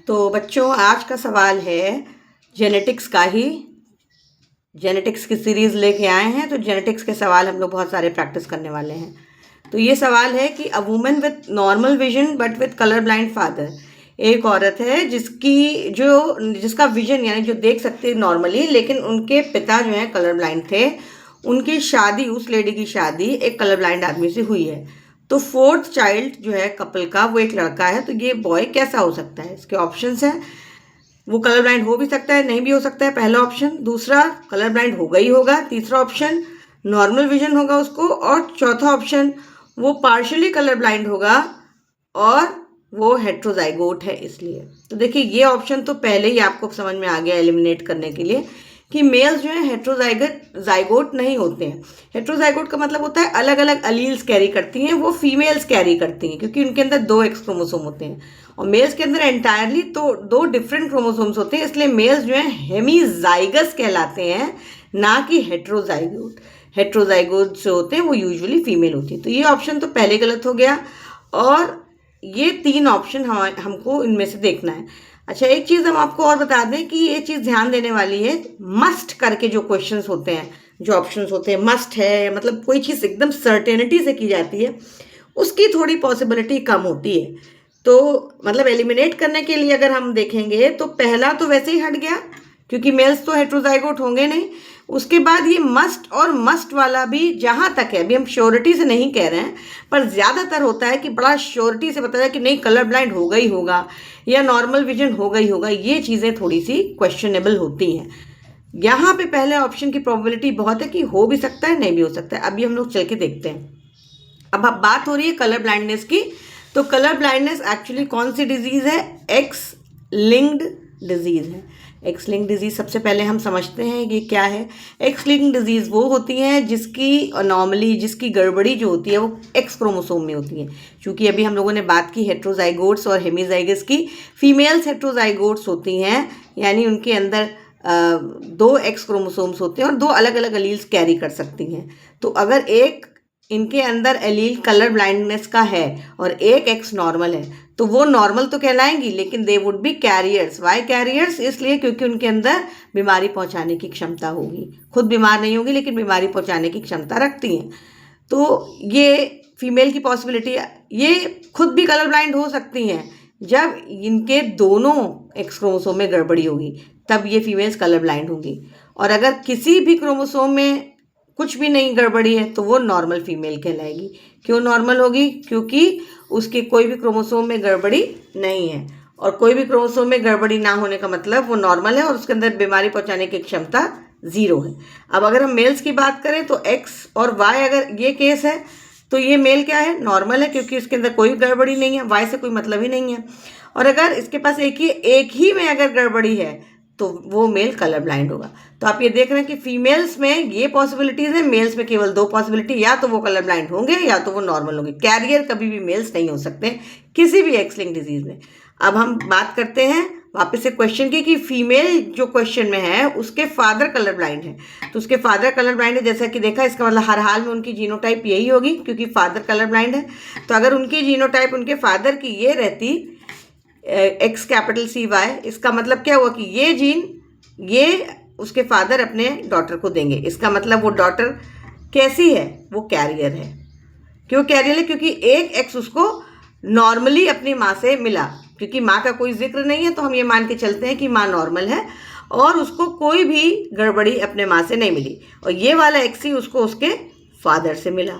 तो बच्चों आज का सवाल है जेनेटिक्स का ही। जेनेटिक्स की सीरीज़ लेके आए हैं, तो जेनेटिक्स के सवाल हम लोग बहुत सारे प्रैक्टिस करने वाले हैं। तो ये सवाल है कि a woman with normal vision but with colour blind father, एक औरत है जिसका विजन यानी जो देख सकते हैं नॉर्मली, लेकिन उनके पिता जो हैं कलर ब्लाइंड थे। उनकी शादी, उस लेडी की शादी एक कलर ब्लाइंड आदमी से हुई है। तो फोर्थ चाइल्ड जो है कपल का वो एक लड़का है। तो ये बॉय कैसा हो सकता है? इसके ऑप्शंस हैं। वो कलर ब्लाइंड हो भी सकता है, नहीं भी हो सकता है, पहला ऑप्शन। दूसरा, कलर ब्लाइंड होगा ही होगा। तीसरा ऑप्शन, नॉर्मल विजन होगा उसको। और चौथा ऑप्शन, वो पार्शियली कलर ब्लाइंड होगा और वो हेट्रोजाइगोट है इसलिए। तो देखिए ये ऑप्शन तो पहले ही आपको समझ में आ गया एलिमिनेट करने के लिए कि मेल्स जो है हेट्रोजाइगोट नहीं होते हैं। हेट्रोजाइगोट का मतलब होता है अलग अलग अलील्स कैरी करती हैं, वो फीमेल्स कैरी करती हैं क्योंकि उनके अंदर 2 एक्स क्रोमोसोम होते हैं और मेल्स के अंदर एंटायरली तो 2 डिफरेंट क्रोमोसोम्स होते हैं। इसलिए मेल्स जो है हेमीजाइगस कहलाते हैं, ना कि हेट्रोजाइगोट। हेट्रोजाइगोट जो होते हैं वो यूजुअली फीमेल होती है। तो ये ऑप्शन तो पहले गलत हो गया और ये 3 ऑप्शन हमको इनमें से देखना है। अच्छा, एक चीज़ हम आपको और बता दें कि ये चीज़ ध्यान देने वाली है। मस्ट करके जो क्वेश्चंस होते हैं, जो ऑप्शंस होते हैं, मस्ट है मतलब कोई चीज़ एकदम सर्टेनिटी से की जाती है, उसकी थोड़ी पॉसिबिलिटी कम होती है। तो मतलब एलिमिनेट करने के लिए अगर हम देखेंगे तो पहला तो वैसे ही हट गया क्योंकि मेल्स तो हेट्रोजाइगोट होंगे नहीं। उसके बाद ये मस्ट और मस्ट वाला भी जहाँ तक है, अभी हम श्योरिटी से नहीं कह रहे हैं, पर ज़्यादातर होता है कि बड़ा श्योरिटी से बताया कि नहीं कलर ब्लाइंड होगा ही होगा या नॉर्मल विजन होगा ही होगा। ये चीज़ें थोड़ी सी क्वेश्चनेबल होती हैं। यहाँ पे पहले ऑप्शन की प्रोबेबिलिटी बहुत है कि हो भी सकता है, नहीं भी हो सकता है। अभी हम लोग चल के देखते हैं। अब बात हो रही है कलर ब्लाइंडनेस की। तो कलर ब्लाइंडनेस एक्चुअली कौन सी डिजीज़ है? एक्स लिंक्ड डिजीज़ है। एक्स लिंक्ड डिजीज़ सबसे पहले हम समझते हैं ये क्या है। एक्स लिंक्ड डिजीज़ वो होती हैं जिसकी अनॉमली, जिसकी गड़बड़ी जो होती है वो एक्स क्रोमोसोम में होती है। क्योंकि अभी हम लोगों ने बात की हेट्रोजाइगोट्स और हेमीजाइगस की। फीमेल्स हेट्रोजाइगोट्स होती हैं यानी उनके अंदर 2 एक्स क्रोमोसोम्स होते हैं और 2 अलग अलग एलील्स कैरी कर सकती हैं। तो अगर एक इनके अंदर एलील कलर ब्लाइंडनेस का है और एक एक्स नॉर्मल है तो वो नॉर्मल तो कहलाएंगी, लेकिन they would be carriers. Why carriers? इसलिए क्योंकि उनके अंदर बीमारी पहुंचाने की क्षमता होगी। खुद बीमार नहीं होगी लेकिन बीमारी पहुंचाने की क्षमता रखती हैं। तो ये फीमेल की पॉसिबिलिटी, ये खुद भी कलर ब्लाइंड हो सकती हैं जब इनके दोनों एक्स क्रोमोसोम में गड़बड़ी होगी, तब ये फीमेल्स कलर ब्लाइंड होंगी। और अगर किसी भी क्रोमोसोम में कुछ भी नहीं गड़बड़ी है तो वो नॉर्मल फीमेल कहलाएगी। क्यों नॉर्मल होगी? क्योंकि उसके कोई भी क्रोमोसोम में गड़बड़ी नहीं है और कोई भी क्रोमोसोम में गड़बड़ी ना होने का मतलब वो नॉर्मल है और उसके अंदर बीमारी पहुंचाने की क्षमता 0 है। अब अगर हम मेल्स की बात करें तो एक्स और वाई, अगर ये केस है तो ये मेल क्या है? नॉर्मल है क्योंकि इसके अंदर कोई गड़बड़ी नहीं है, वाई से कोई मतलब ही नहीं है। और अगर इसके पास एक ही में अगर गड़बड़ी है तो वो मेल कलर ब्लाइंड होगा। तो आप ये देख रहे हैं कि फीमेल्स में ये पॉसिबिलिटीज़ है, मेल्स में केवल 2 पॉसिबिलिटी, या तो वो कलर ब्लाइंड होंगे या तो वो नॉर्मल होंगे। कैरियर कभी भी मेल्स नहीं हो सकते किसी भी एक्स लिंक्ड डिजीज़ में। अब हम बात करते हैं वापस से क्वेश्चन की कि फीमेल जो क्वेश्चन में है उसके फादर कलर ब्लाइंड है। तो उसके फादर कलर ब्लाइंड है, जैसा कि देखा, इसका मतलब हर हाल में उनकी जीनोटाइप यही होगी क्योंकि फादर कलर ब्लाइंड है। तो अगर उनकी जीनोटाइप उनके फादर की ये रहती एक्स कैपिटल सी वाई, इसका मतलब क्या हुआ कि ये जीन ये उसके फादर अपने डॉटर को देंगे। इसका मतलब वो डॉटर कैसी है? वो कैरियर है। क्यों कैरियर है? क्योंकि एक एक्स उसको नॉर्मली अपनी माँ से मिला। क्योंकि माँ का कोई जिक्र नहीं है तो हम ये मान के चलते हैं कि माँ नॉर्मल है और उसको कोई भी गड़बड़ी अपने माँ से नहीं मिली, और ये वाला एक्स ही उसको उसके फादर से मिला।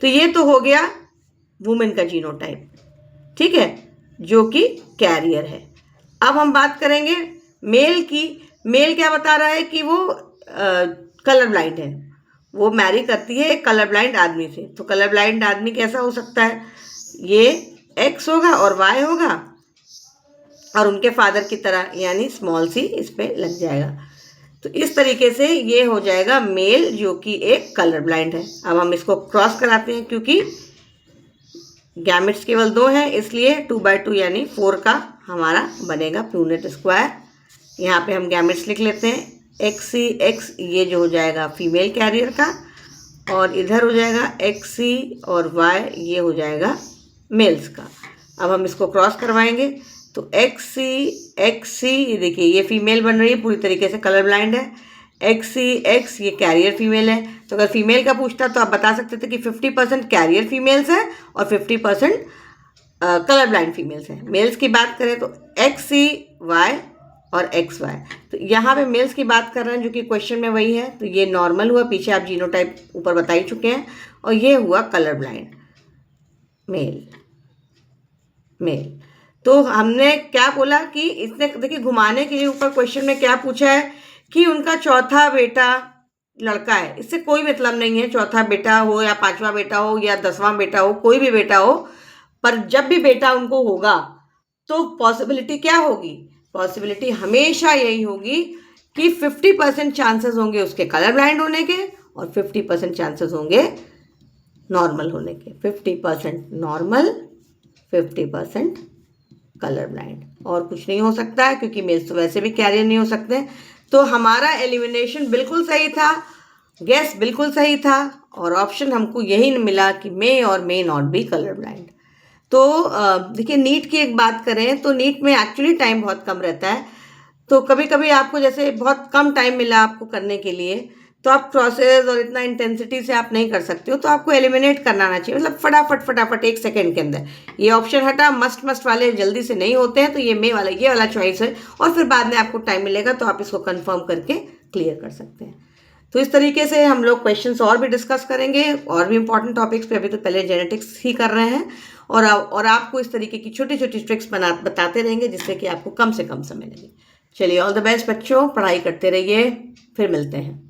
तो ये तो हो गया वुमेन का जीनोटाइप, ठीक है, जो कि कैरियर है। अब हम बात करेंगे मेल की। मेल क्या बता रहा है कि वो कलर ब्लाइंड है। वो मैरी करती है एक कलर ब्लाइंड आदमी से। तो कलर ब्लाइंड आदमी कैसा हो सकता है? ये एक्स होगा और वाई होगा और उनके फादर की तरह यानी स्मॉल सी इस पे लग जाएगा। तो इस तरीके से ये हो जाएगा मेल जो कि एक कलर ब्लाइंड है। अब हम इसको क्रॉस कराते हैं क्योंकि गैमेट्स केवल 2 हैं, इसलिए 2/2 यानी 4 का हमारा बनेगा प्यूनेट स्क्वायर। यहाँ पे हम गैमेट्स लिख लेते हैं। एक्स ये जो हो जाएगा फीमेल कैरियर का, और इधर हो जाएगा एक्स और वाई ये हो जाएगा मेल्स का। अब हम इसको क्रॉस करवाएंगे तो XC ये देखिए ये फीमेल बन रही है, पूरी तरीके से कलर ब्लाइंड है। XCX ये कैरियर फीमेल है। तो अगर फीमेल का पूछता तो आप बता सकते थे कि 50% कैरियर फीमेल्स है और 50% कलर ब्लाइंड फीमेल्स हैं। मेल्स की बात करें तो XCY और XY। तो यहाँ पे मेल्स की बात कर रहे हैं जो कि क्वेश्चन में वही है। तो ये नॉर्मल हुआ, पीछे आप जीनोटाइप ऊपर बता ही चुके हैं। और ये हुआ कलर ब्लाइंड मेल। तो हमने क्या बोला कि इसने देखिए घुमाने के लिए ऊपर क्वेश्चन में क्या पूछा है कि उनका चौथा बेटा लड़का है। इससे कोई मतलब नहीं है चौथा बेटा हो या पांचवा बेटा हो या 10वां बेटा हो, कोई भी बेटा हो, पर जब भी बेटा उनको होगा तो पॉसिबिलिटी क्या होगी? पॉसिबिलिटी हमेशा यही होगी कि 50% चांसेस होंगे उसके कलर ब्लाइंड होने के और 50% चांसेस होंगे नॉर्मल होने के। 50% नॉर्मल, 50% कलर ब्लाइंड, और कुछ नहीं हो सकता है क्योंकि मेल्स तो वैसे भी कैरियर नहीं हो सकते। तो हमारा एलिमिनेशन बिल्कुल सही था, गेस बिल्कुल सही था, और ऑप्शन हमको यही मिला कि मे और may not be colour blind. तो देखिए नीट की एक बात करें तो नीट में एक्चुअली टाइम बहुत कम रहता है। तो कभी कभी आपको जैसे बहुत कम टाइम मिला आपको करने के लिए, तो आप प्रोसेस और इतना इंटेंसिटी से आप नहीं कर सकते हो, तो आपको एलिमिनेट करना आना चाहिए, मतलब फटाफट 1 सेकेंड के अंदर। ये ऑप्शन हटा, मस्ट वाले जल्दी से नहीं होते हैं, तो ये मे वाला, ये वाला चॉइस है, और फिर बाद में आपको टाइम मिलेगा तो आप इसको कंफर्म करके क्लियर कर सकते हैं। तो इस तरीके से हम लोग क्वेश्चंस और भी डिस्कस करेंगे और भी इंपॉर्टेंट टॉपिक्स पे। अभी तो पहले जेनेटिक्स ही कर रहे हैं, और आपको इस तरीके की छोटी छोटी ट्रिक्स बताते रहेंगे जिससे कि आपको कम से कम समय लगे। चलिए, ऑल द बेस्ट बच्चों, पढ़ाई करते रहिए, फिर मिलते हैं।